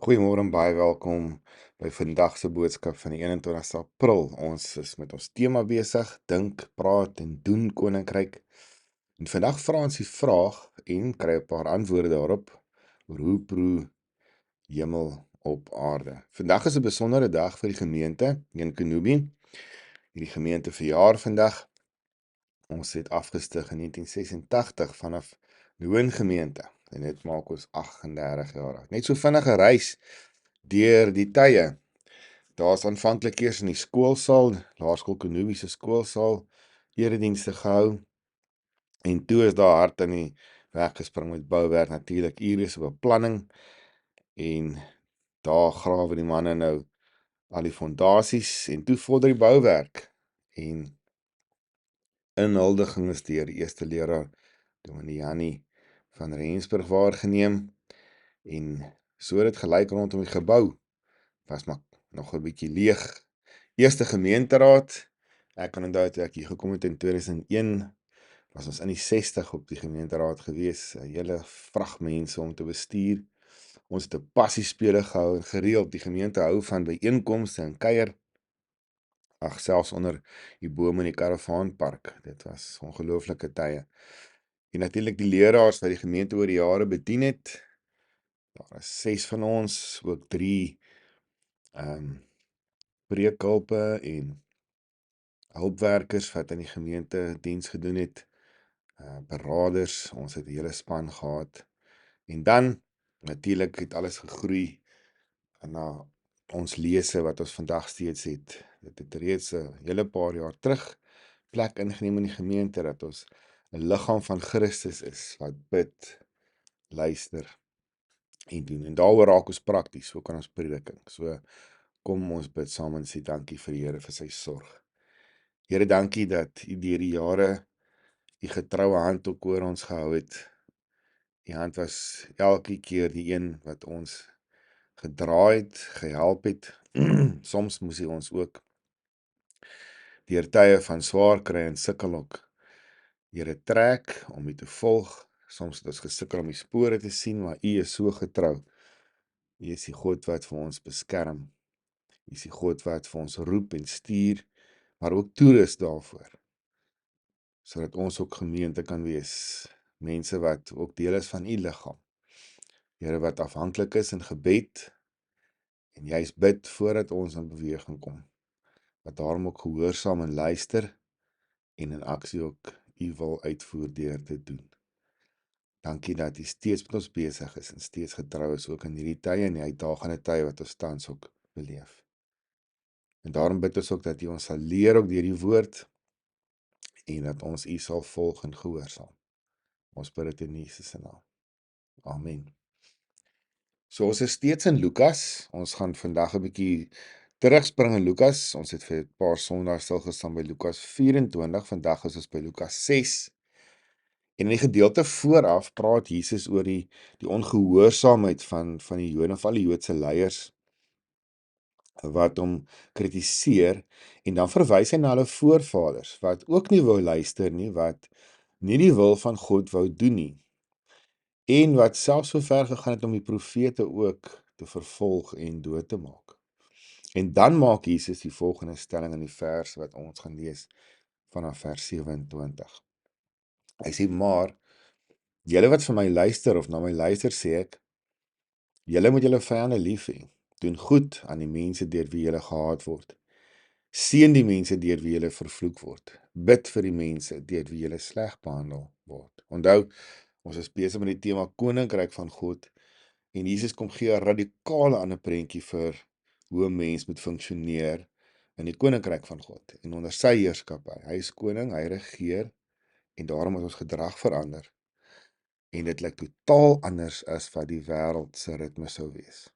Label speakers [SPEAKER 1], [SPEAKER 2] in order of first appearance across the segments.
[SPEAKER 1] Goeiemôre en baie welkom by vandag se boodskap van die 21ste April. Ons is met ons tema besig, dink, praat en doen koninkryk. En vandag vra ons die vraag en kry 'n paar antwoorde daarop oor hoe proe hemel op aarde. Vandag is 'n besondere dag vir die gemeente in Kenobi. Hierdie gemeente verjaar vandag. Ons het afgestig in 1986 vanaf Noon gemeente en dit maak ons 38 jaar oud. Net so vinnige reis deur die tye. Daar's aanvanklik eers in die skoolsaal, Laerskool Kenobi se skoolsaal, eredienste gehou en toe is daar hard aan die werk gespring met bouwerk, natuurlik ure se beplanning en daar grawe die manne nou al die fondasies en toe vorder die bouwerk en inhuldiging is deur die eerste leraar Dominee Jannie van Rensburg waargeneem en so het dit gelyk rondom die gebou. Was maar nog 'n bietjie leeg. Eerste gemeenteraad, ek kan onthou toe ek hier gekom het in 2001, was ons in die 60 op die gemeenteraad gewees, 'n hele vrag mense om te bestuur. Ons het 'n passiespele gehou en gereeld die gemeente hou van byeenkomste en kuier. Ag, selfs onder die bome in die karavaanpark. Dit was ongelooflike tye. En natuurlik die leraars wat die gemeente oor die jare bedien het. Daar is 6 van ons, ook 3 preekhulpe en hulpwerkers wat in die gemeente diens gedoen het, beraders, ons het 'n hele span gehad. En dan, natuurlik het alles gegroei na ons lese wat ons vandag steeds het. Dit het reeds 'n hele paar jaar terug plek ingeneem in die gemeente, dat ons 'n liggaam van Christus is, wat bid, luister en doen. En daaroor raak ons prakties, so kan ons prediking. So, kom ons bid saam en sê dankie vir die Here vir sy sorg. Here, dankie dat U deur die jare U getroue hand ook oor ons gehou het. Die hand was elke keer die een wat ons gedra het, gehelp het. Soms moes hy ons ook deur tye van swaar kry en sukkel ook Here trek om U te volg. Soms het ons gesukkel om die spore te sien, maar U is so getrou. U is die God wat vir ons beskerm. U is die God wat vir ons roep en stuur, maar ook toerus daarvoor, sodat ons ook gemeente kan wees. Mense wat ook deel is van U liggaam. Here, wat afhanklik is in gebed en juist bid voordat ons in beweging kom. Wat daarom ook gehoorsaam en luister en in aksie ook U wil uitvoer deur te doen. Dankie dat U steeds met ons besig is en steeds getrou is ook in hierdie tye en die uitdagende tye wat ons tans ook beleef. En daarom bid ons ook dat U ons sal leer ook deur die woord en dat ons U sal volg en gehoorsaam. Ons bid dit in Jesus se naam. Amen. So ons is steeds in Lukas. Ons gaan vandag 'n bietjie terugspring in Lukas. Ons het vir 'n paar sondae stil gestaan by Lukas 24. Vandag is ons by Lukas 6. En in die gedeelte vooraf praat Jesus oor die ongehoorsaamheid van die Jode, of al die Joodse leiers wat hom kritiseer en dan verwys hy na hulle voorvaders wat ook nie wou luister nie, wat nie die wil van God wou doen nie. En wat selfs so ver gegaan het om die profete ook te vervolg en dood te maak. En dan maak Jesus die volgende stelling in die vers wat ons gaan lees vanaf vers 27. Hy sê, maar julle wat vir my luister of na my luister, sê ek, julle moet julle vyande lief hê. Doen goed aan die mense deur wie julle gehaat word. Seën die mense deur wie julle vervloek word. Bid vir die mense deur wie julle sleg behandel word. Onthou, ons is besig met die tema koninkryk van God en Jesus kom gee 'n radikale ander prentjie vir hoe 'n mens moet funksioneer in die koninkryk van God en onder sy heerskappy. Hy is koning, hy regeer en daarom moet ons gedrag verander. En dit lyk totaal anders as wat die wêreld se ritme sou wees.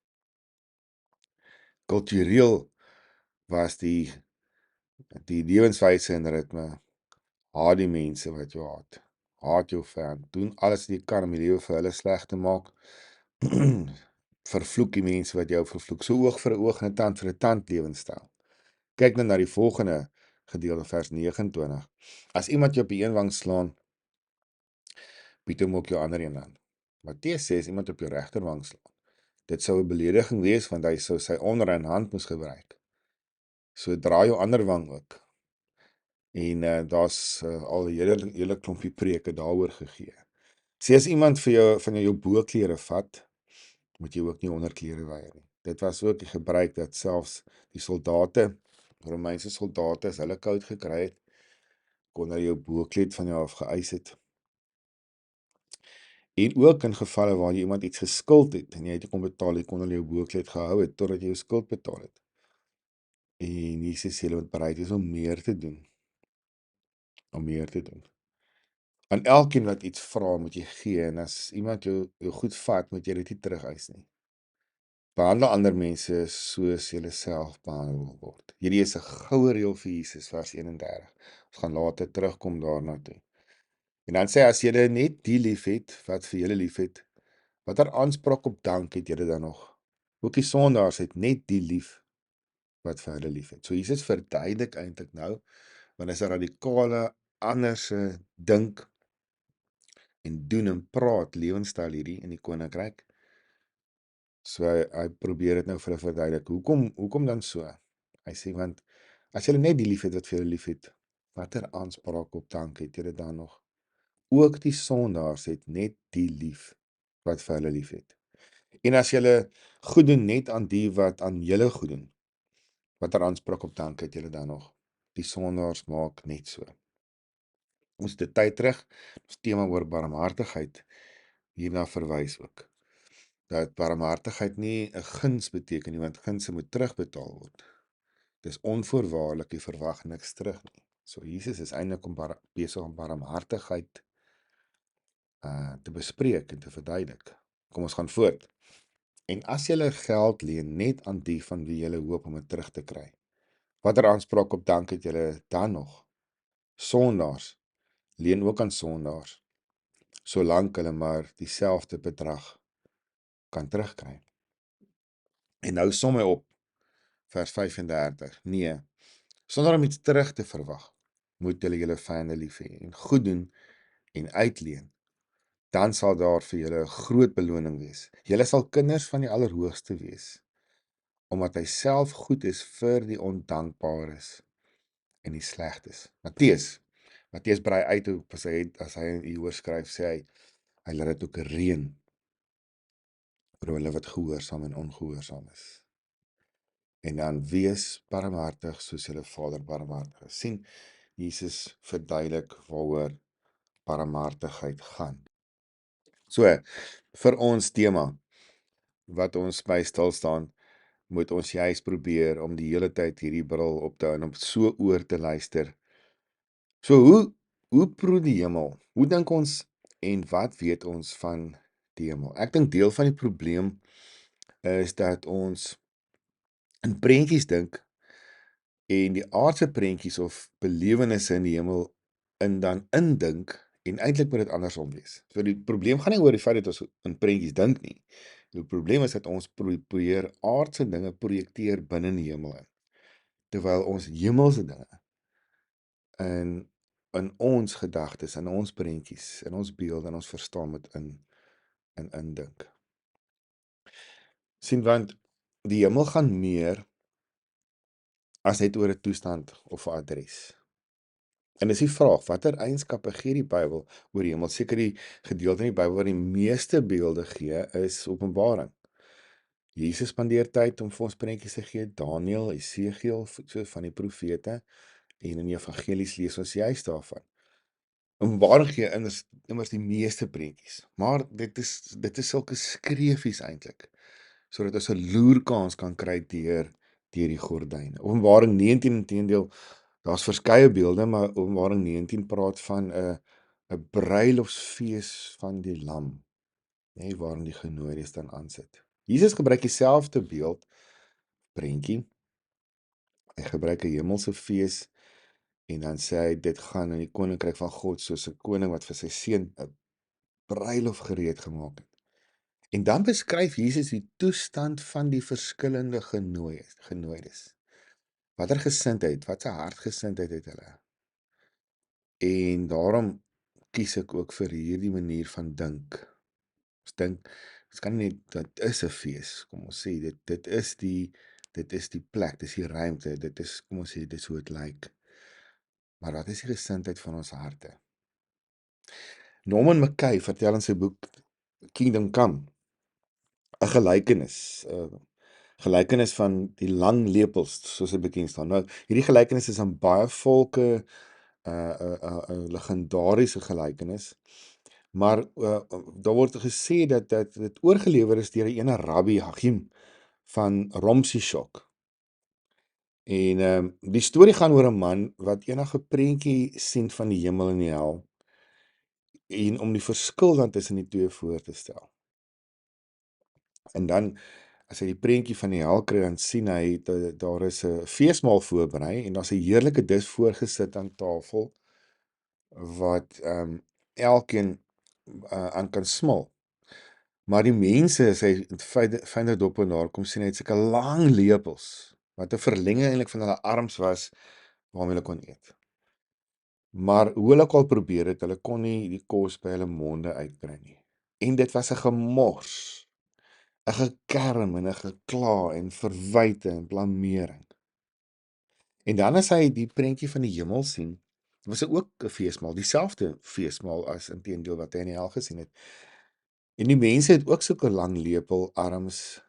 [SPEAKER 1] Kultureel was die lewenswyse en ritme, haat die mense wat jou haat. Haat jou vyand. Doen alles wat jy kan om die lewe vir hulle sleg te maak. Vervloek die mense wat jou vervloek. So oog vir 'n oog en 'n tand vir 'n tand lewenstyl. Kyk nou na die volgende gedeelte, vers 29. As iemand jou op die een wang slaan, bied hom ook jou ander een aan. Matteus sê as iemand op jou regterwang slaan, Dit sou 'n belediging wees, want hy sou sy onreine hand moes gebruik. So draai jou ander wang ook. En daar's al 'n hele klompie preke daaroor gegee. Sê as iemand vir jou van jou boklere vat, moet jy ook nie onderklere weier nie. Dit was ook die gebruik dat selfs die soldate, Romeinse soldate, as hulle koud gekry het, kon hulle jou bookleed van jou af geëis het. En ook in gevalle waar jy iemand iets geskuld het en jy het nie kon betaal nie, kon hulle jou bookleed gehou het totdat jy jou skuld betaal het. En Jesus sê hulle moet bereid wees om meer te doen. Om meer te doen. Aan elkeen wat iets vra, moet jy gee, en as iemand jou goed vat, moet jy dit nie terugeis nie. Behandel ander mense soos jy self behandel wil word. Hierdie is 'n goue reël vir Jesus, vers 31. Ons gaan later terugkom daarna toe. En dan sê hy, as julle net die liefhet wat vir julle liefhet, watter aanspraak op dank het julle dan nog? Ook die sondaars het net die lief wat vir hulle liefhet. So Jesus verduidelik eintlik nou, want is 'n radikale anderse dink en doen en praat lewenstyl hierdie in die koninkryk. So hy probeer dit nou vir hulle verduidelik. Hoekom dan so? Hy sê, want as julle net die liefhet wat vir julle liefhet, watter aanspraak op dank het julle dan nog? Ook die sondaars het net die lief wat vir hulle liefhet. En as julle goed doen net aan die wat aan julle goed doen, watter aanspraak op dank het julle dan nog? Die sondaars maak net so. Ons het 'n tyd terug, ons tema oor barmhartigheid hierna verwys ook. Dat barmhartigheid nie 'n guns beteken nie, want gunste moet terugbetaal word. Dis onvoorwaardelik, jy verwag niks terug nie. So Jesus is eintlik besig om barmhartigheid te bespreek en te verduidelik. Kom ons gaan voort. En as jy geld leen net aan die van wie jy hoop om dit terug te kry, watter aanspraak op dank het jy dan nog? Sondaars leen ook aan sondaars, solank hulle maar dieselfde bedrag kan terugkry. En nou som hy op, vers 35. Nee, sonder om iets terug te verwag, moet julle vyande lief hê en goed doen en uitleen. Dan sal daar vir julle 'n groot beloning wees. Julle sal kinders van die Allerhoogste wees, omdat hy self goed is vir die ondankbares en die slegtes. Matteus brei uit hoe as hy hieroor skryf, sê hy laat dit ook reën oor hulle wat gehoorsaam en ongehoorsaam is. En dan wees barmhartig soos julle Vader barmhartig is. Sien, Jesus verduidelik waaroor barmhartigheid gaan. So, vir ons tema, wat ons by stil staan, moet ons juist probeer om die hele tyd hierdie bril op te hou en om so oor te luister. So, hoe proe die hemel? Hoe dink ons en wat weet ons van die hemel? Ek dink deel van die probleem is dat ons in prentjies dink en die aardse prentjies of belewennisse in die hemel dan indink en eintlik moet dit andersom wees. So die probleem gaan nie oor die feit dat ons in prentjies dink nie. Die probleem is dat ons probeer aardse dinge projekteer binne in die hemel in, terwyl ons hemelse dinge in ons gedagtes, in ons prentjies, in ons beelde, in ons verstaan moet indink. Sien, want die hemel gaan meer as net oor 'n toestand of 'n adres. En dis die vraag, watter eienskappe gee die Bybel oor die hemel? Seker die gedeelte in die Bybel wat die meeste beelde gee, is Openbaring. Jesus spandeer tyd om vir ons prentjies te gee, Daniël, Esegiel, so van die profete, en in die evangelies lees ons juist daarvan. Openbaring gee immers die meeste prentjies, maar dit is sulke skreefies eintlik, sodat ons 'n loerkans kan kry deur die gordyne. Openbaring 19 inteendeel, daar's verskeie beelde, maar Openbaring 19 praat van 'n bruilofsfees van die lam, waarin die genooides dan aansit. Jesus gebruik dieselfde beeld, prentjie. Hy gebruik 'n hemelse fees en dan sê hy dit gaan in die koninkryk van God soos 'n koning wat vir sy seun 'n bruilof gereed gemaak het. En dan beskryf Jesus die toestand van die verskillende genooides. Watter gesindheid, wat 'n hartgesindheid het hulle? En daarom kies ek ook vir hierdie manier van dink. Ons dink Ons kan nie, dit is 'n fees, kom ons sê, dit is die plek, dis die ruimte, dit is, kom ons sê, dit is hoe dit lyk. Maar wat is die gesindheid van ons harte? Norman Mackay vertel in sy boek Kingdom Come 'n gelykenis van die lang lepels, soos dit bekend staan. Nou, hierdie gelykenis is aan baie volke 'n legendariese gelykenis, maar daar word gesê dat dit oorgelewer is deur 'n ene Rabbi Hagim van Romsishok. En die storie gaan oor 'n man wat enige prentjie sien van die hemel en die hel en om die verskil dan tussen die twee voor te stel. En dan as hy die prentjie van die hel kry, dan sien hy daar is 'n feesmaal voorberei en daar's 'n heerlike dis voorgesit aan tafel wat elkeen aan kan smil. Maar die mense, as hy fynder dop en daar kom sien hy het sulke lang lepels wat 'n verlenging eintlik van hulle arms was waarmee hulle kon eet. Maar hoe hulle ook al probeer het, hulle kon nie die kos by hulle monde uitkry nie. En dit was 'n gemors, 'n gekerm en 'n gekla en verwyte en blamering. En dan as hy die prentjie van die hemel sien, was dit ook 'n feesmaal, dieselfde feesmaal as inteendeel wat hy in die hel gesien het. En die mense het ook sulke lang lepelarms,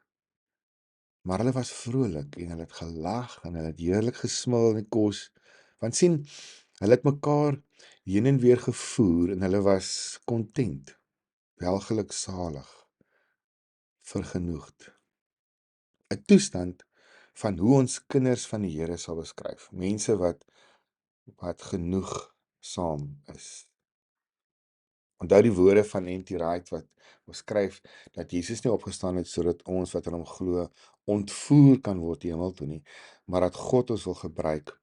[SPEAKER 1] maar hulle was vrolik en hulle het gelag en hulle het heerlik gesmil in die kos. Want sien, hulle het mekaar heen en weer gevoer en hulle was content, welgeluksalig, vergenoegd. 'n Toestand van hoe ons kinders van die Here sal beskryf. Mense wat genoegsaam is. Onthou die woorde van N.T. Wright wat beskryf dat Jesus nie opgestaan het sodat ons wat in hom glo ontvoer kan word hemel toe nie, maar dat God ons wil gebruik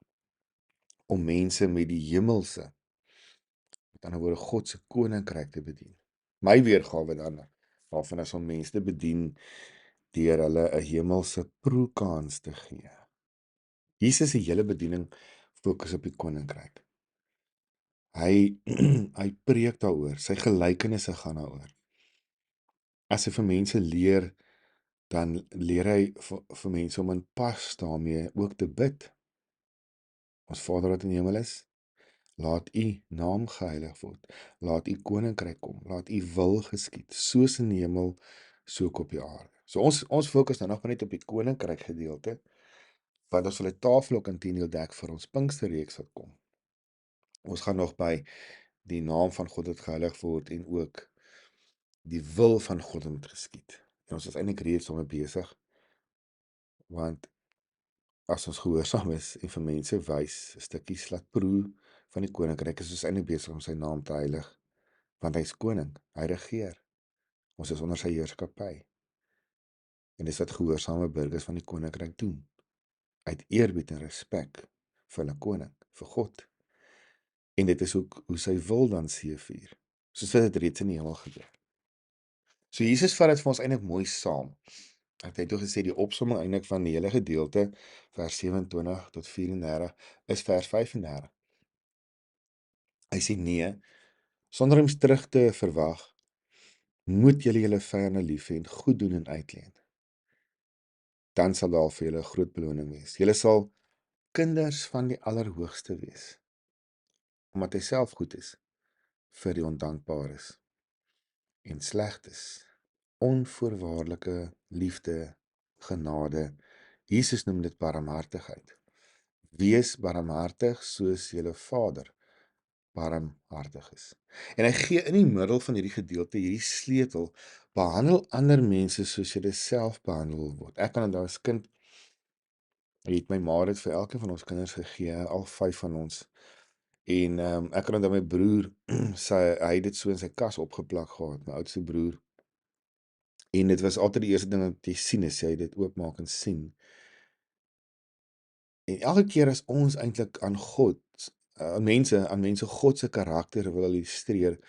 [SPEAKER 1] om mense met die hemelse, met ander woorde God se koninkryk te bedien. My weergawe daarvan is om mense te bedien deur hulle 'n hemelse proekans te gee. Jesus se hele bediening fokus op die koninkryk. Hy hy preek daaroor, sy gelykenisse gaan daaroor. As hy vir mense leer, dan leer hy vir mense om in pas daarmee ook te bid. Ons Vader wat in die hemel is, laat u naam geheilig word. Laat u koninkryk kom. Laat u wil geskied, soos in die hemel, so ook op die aarde. So ons fokus nou nog net op die koninkryk gedeelte, want ons wil die tafel ook inteendeel dek vir ons Pinksterreeks wat kom. Ons gaan nog by die naam van God wat geheilig word en ook die wil van God moet geskied. En ons is eintlik reeds daarmee besig, want as ons gehoorsaam is en vir mense wys 'n stukkie laat proe van die koninkryk, is ons eintlik besig om sy naam te heilig, want hy is koning, hy regeer. Ons is onder sy heerskappy. En dis wat gehoorsame burgers van die koninkryk doen, uit eerbied en respek vir hulle koning, vir God. En dit is ook hoe sy wil dan seëvier, soos dit reeds in die hemel gebeur. So Jesus vat dit vir ons eintlik mooi saam. Hy het toe gesê die opsomming eintlik van die hele gedeelte, vers 27 tot 34, is vers 35. Hy sê nee, sonder om terug te verwag, moet julle julle vyande lief hê en goed doen en uitleen. Dan sal daar vir julle 'n groot beloning wees. Julle sal kinders van die Allerhoogste wees, omdat hy self goed is vir die ondankbares en slegtes. Onvoorwaardelike liefde, genade. Jesus noem dit barmhartigheid. Wees barmhartig soos julle Vader barmhartig is. En hy gee in die middel van hierdie gedeelte hierdie sleutel: behandel ander mense soos jy self behandel wil word. Ek kan onthou as kind, het my ma dit vir elkeen van ons kinders gegee, al 5 van ons. En ek kan onthou my broer, hy het dit so in sy kas opgeplak gehad, my oudste broer. En dit was altyd die eerste ding wat jy sien, as jy dit oopmaak en sien. En elke keer as ons eintlik aan God, aan mense God se karakter wil illustreer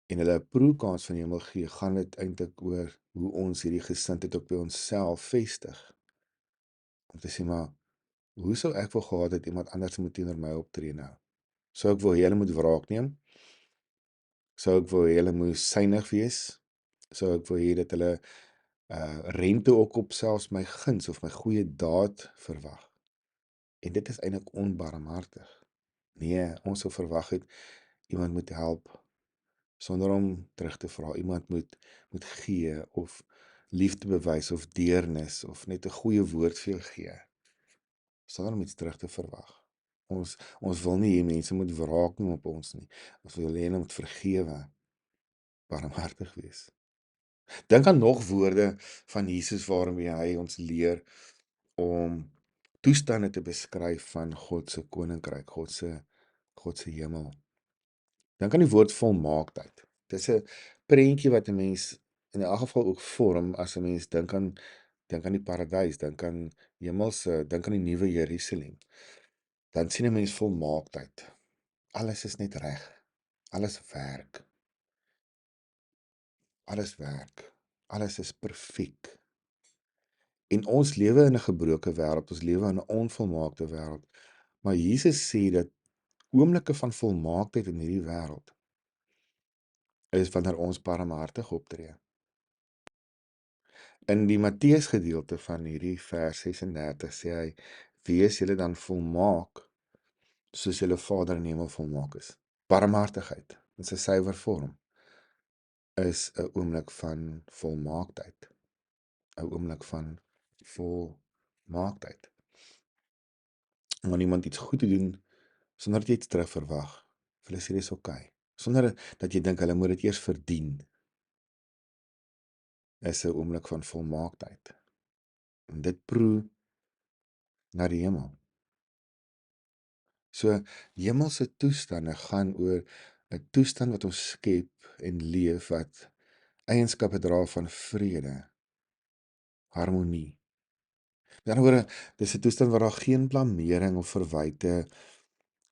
[SPEAKER 1] en hulle 'n proekans van die hemel gee, gaan dit eintlik oor hoe ons hierdie gesindheid ook by onsself vestig. Om te sê, maar hoe sou ek wou gehad het iemand anders moet teenoor my optree nou? Sou ek wou hulle moet wraak neem? Sou ek wou hulle moes synig wees? So ek wil hê dat hulle rente ook op selfs my guns of my goeie daad verwag. En dit is eintlik onbarmhartig. Nee, ons sou verwag het iemand moet help sonder om terug te vra. Iemand moet gee of liefde bewys of deernis of net 'n goeie woord vir jou gee sonder om iets terug te verwag. Ons wil nie hê mense moet wraak neem op ons nie. Ons wil hê hulle moet vergewe, barmhartig wees. Dink aan nog woorde van Jesus waarmee hy ons leer om toestande te beskryf van God se koninkryk, God se hemel. Dink aan die woord volmaaktheid. Dis 'n prentjie wat 'n mens in elk geval ook vorm as 'n mens dink aan die paradys, dink aan hemelse, dink aan die nuwe Jerusalem. Dan sien 'n mens volmaaktheid. Alles is net reg. Alles werk. Alles werk. Alles is perfek. En ons lewe in 'n gebroke wêreld, ons lewe in 'n onvolmaakte wêreld. Maar Jesus sê dat oomblikke van volmaaktheid in hierdie wêreld is wanneer ons barmhartig optree. In die Matteus gedeelte van hierdie vers 36 sê hy: "Wees julle dan volmaak, soos julle Vader in die hemel volmaak is." Barmhartigheid in sy suiwer vorm is 'n oomblik van volmaaktheid. 'n Oomblik van volmaaktheid. Wanneer iemand iets goed te doen sonder dat jy iets terug verwag, vir hulle sê dis oukei. Sonder dat jy dink hulle moet dit eers verdien, is 'n oomblik van volmaaktheid. En dit proe na die hemel. So hemelse toestande gaan oor 'n toestand wat ons skep en leef wat eienskappe dra van vrede, harmonie. Met ander woorde, dis 'n toestand waar daar geen blamering of verwyte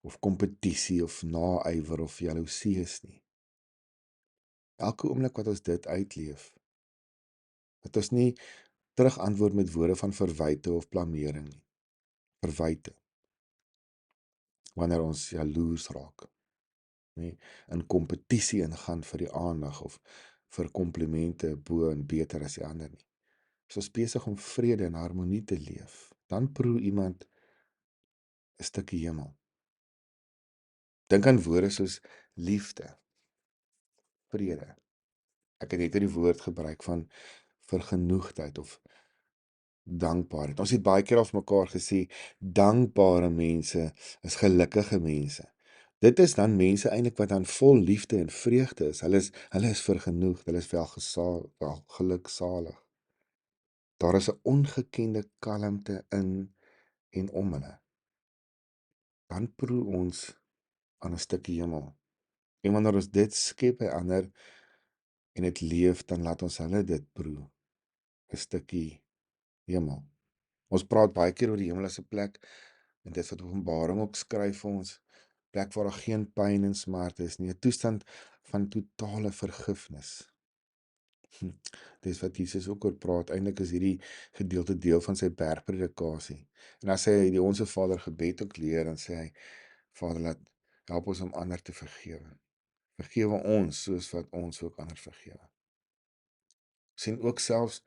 [SPEAKER 1] of kompetisie of naaiwer of jaloesie is nie. Elke oomblik wat ons dit uitleef, dat ons nie terugantwoord met woorde van verwyte of blamering nie. Verwyte, wanneer ons jaloers raak, nê, in kompetisie ingaan vir die aandag of vir komplimente bo en beter as die ander nie. As ons besig om vrede en harmonie te leef, dan proe iemand 'n stukkie hemel. Dink aan woorde soos liefde, vrede. Ek het net die woord gebruik van vergenoegdheid of dankbaarheid. Ons het baie keer al vir mekaar gesê, dankbare mense is gelukkige mense. Dit is dan mense eintlik wat dan vol liefde en vreugde is. Hulle is vergenoegd, hulle is wel geluksalig. Daar is 'n ongekende kalmte in en om hulle. Dan proe ons aan 'n stukkie hemel. En wanneer ons dit skep by ander en dit leef, dan laat ons hulle dit proe, 'n stukkie hemel. Ons praat baie keer oor die hemel as 'n plek, en dit wat Openbaring ook skryf vir ons, plek waar daar geen pyn en smarte is nie, 'n toestand van totale vergifnis. Dis wat Jesus ook oor praat. Eintlik is hierdie gedeelte deel van sy bergpredikasie. En as hy die Onse Vader gebed ook leer, dan sê hy: Vader, help ons om ander te vergewe. Vergewe ons soos wat ons ook ander vergewe. Sien ook selfs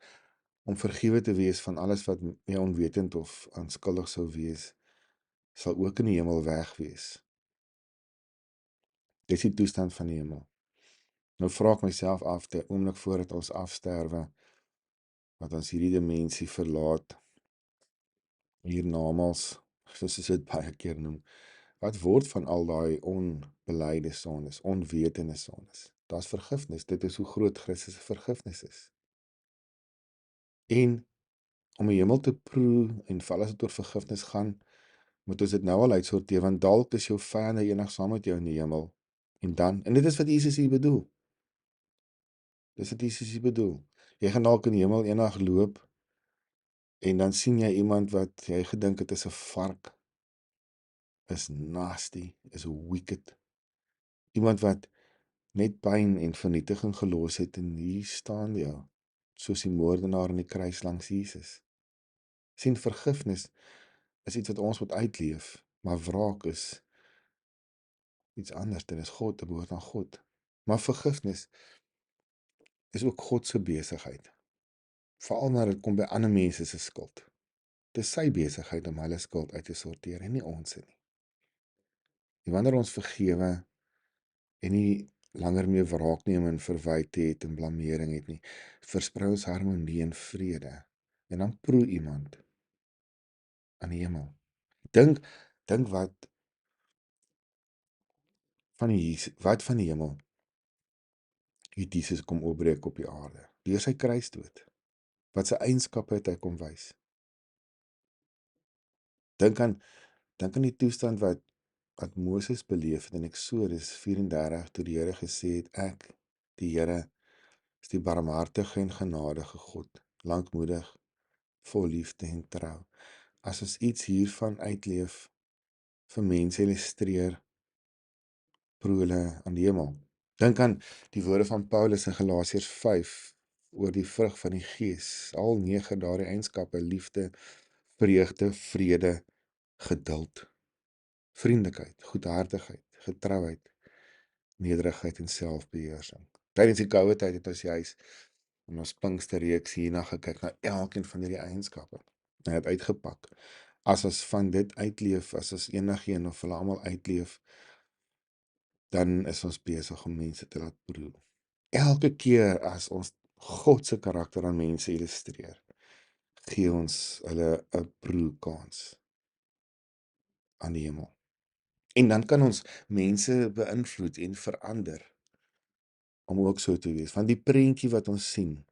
[SPEAKER 1] om vergewe te wees van alles wat jy onwetend of onskuldig sou wees, sal ook in die hemel weg wees. Dis die toestand van die hemel. Nou vra ek myself af, die oomblik voordat ons afsterwe, wat ons hierdie dimensie verlaat, hiernamaals, soos ons dit baie keer noem, wat word van al daai onbelyde sondes, onwetende sondes? Daar's vergifnis, dit is hoe groot Christus se vergifnis is. En om die hemel te proe en vir alles wat oor vergifnis gaan, moet ons dit nou al uitsorteer, want dalk is jou vyande eendag saam met jou in die hemel. En dit is wat Jesus hier bedoel. Dis wat Jesus hier bedoel. Jy gaan dalk in die hemel eendag loop en dan sien jy iemand wat jy gedink het is 'n vark, is nasty, is wicked. Iemand wat net pyn en vernietiging gelos het, en hier staan jy, soos die moordenaar aan die kruis langs Jesus. Sien, vergifnis is iets wat ons moet uitleef, maar wraak is iets anders. Dit is God, dit behoort aan God. Maar vergifnis is ook God se besigheid. Veral wanneer dit kom by ander mense se skuld. Dis sy besigheid om hulle skuld uit te sorteer en nie ons nie. En wanneer ons vergewe en nie langer meer wraak neem en verwyte het en blamering het nie, versprei ons harmonie en vrede. En dan proe iemand aan die hemel. Dink wat van die hemel het Jesus kom opbreek op die aarde, deur sy kruisdood. Wat sy eienskappe het hy kom wys. Dink aan die toestand wat Moses beleef het in Eksodus 34, toe die Here gesê het, ek, die Here, is die barmhartige en genadige God, lankmoedig, vol liefde en trou. As ons iets hiervan uitleef, vir mense illustreer, proe hulle aan die hemel. Dink aan die woorde van Paulus in Galasiërs 5, oor die vrug van die Gees, al 9 daardie eienskappe, liefde, vreugde, vrede, geduld, vriendelikheid, goedhartigheid, getrouheid, nederigheid en selfbeheersing. Tydens die koue tyd het ons juis in ons Pinksterreeks hierna gekyk na elkeen van hierdie eienskappe. Hy het uitgepak. As ons van dit uitleef, as ons enigiemand of hulle almal uitleef, dan is ons besig om mense te laat proe. Elke keer as ons God se karakter aan mense illustreer, gee ons hulle 'n proekans aan die hemel. En dan kan ons mense beïnvloed en verander om ook so te wees. Van die prentjie wat ons sien,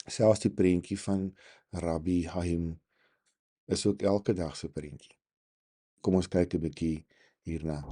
[SPEAKER 1] selfs die prentjie van Rabbi Haim, is ook elke dag se prentjie. Kom ons kyk 'n bietjie hierna.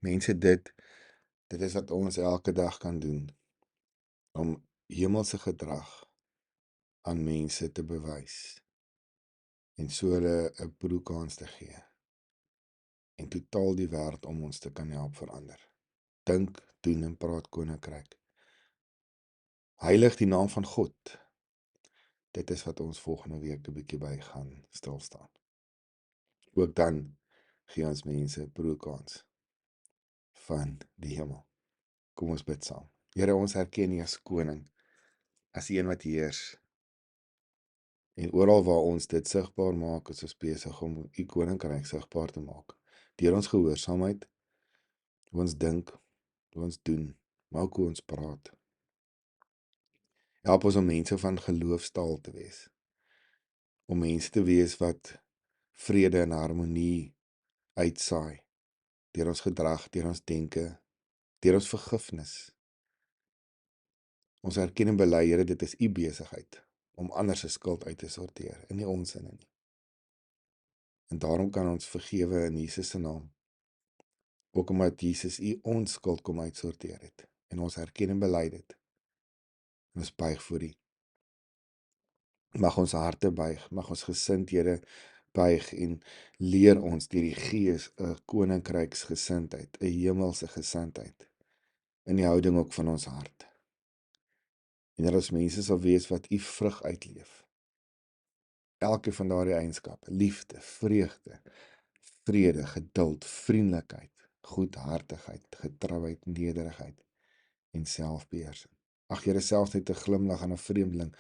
[SPEAKER 1] Mense, dit is wat ons elke dag kan doen, om hemelse gedrag aan mense te bewys, en so hulle 'n proekans te gee, en totaal die wêreld om ons te kan help verander. Dink, doen en praat koninkryk. Heilig die naam van God. Dit is wat ons volgende week 'n bietjie by gaan stilstaan. Ook dan gee ons mense 'n proekans van die hemel. Kom ons bid saam. Here, ons erken U as koning, as die een wat heers. En oral waar ons dit sigbaar maak, is ons besig om U koninkryk sigbaar te maak. Deur ons gehoorsaamheid, hoe ons dink, hoe ons doen, maar ook hoe ons praat. Help ons om mense van geloofstaal te wees. Om mense te wees wat vrede en harmonie uitsaai. Deur ons gedrag, deur ons denke, deur ons vergifnis. Ons erken en bely, Here, dit is U besigheid om ander se skuld uit te sorteer, en nie ons in nie. En daarom kan ons vergewe in Jesus se naam. Ook omdat Jesus U ons skuld kom uitsorteer het. En ons erken en bely dit. En ons buig voor U. Mag ons harte buig, mag ons gesindhede buig en leer ons deur die Gees 'n koninkryksgesindheid, 'n hemelse gesindheid in die houding ook van ons hart. En dat ons mense sal wees wat U vrug uitleef. Elke van daardie eienskappe, liefde, vreugde, vrede, geduld, vriendelikheid, goedhartigheid, getrouheid, nederigheid en selfbeheersing. Ag Here, selfs net 'n glimlag aan 'n vreemdeling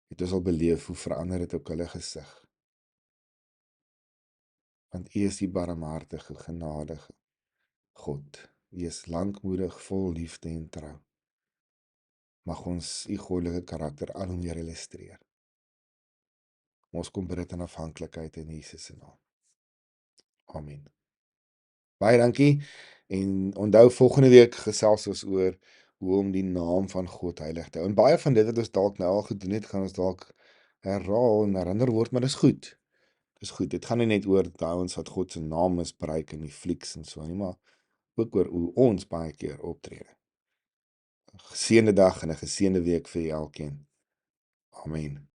[SPEAKER 1] het ons al beleef hoe verander dit ook hulle gesig. Want U is die barmhartige, genadige God. wees lankmoedig, vol liefde en trou. Mag ons u goddelike karakter al hoe meer illustreer. Ons kom bid dit in afhanklikheid in Jesus se naam. Amen. Baie dankie en onthou volgende week gesels ons oor hoe om die naam van God heilig te hou. En baie van dit wat ons dalk nou al gedoen het, gaan ons dalk herhaal en herinner word, maar dis goed. Dis goed. Dit gaan nie net oor daai ons wat God se naam misbruik in die flieks en so nie, maar ook oor hoe ons baie keer optree. 'n Geseënde dag en 'n geseënde week vir elkeen. Amen.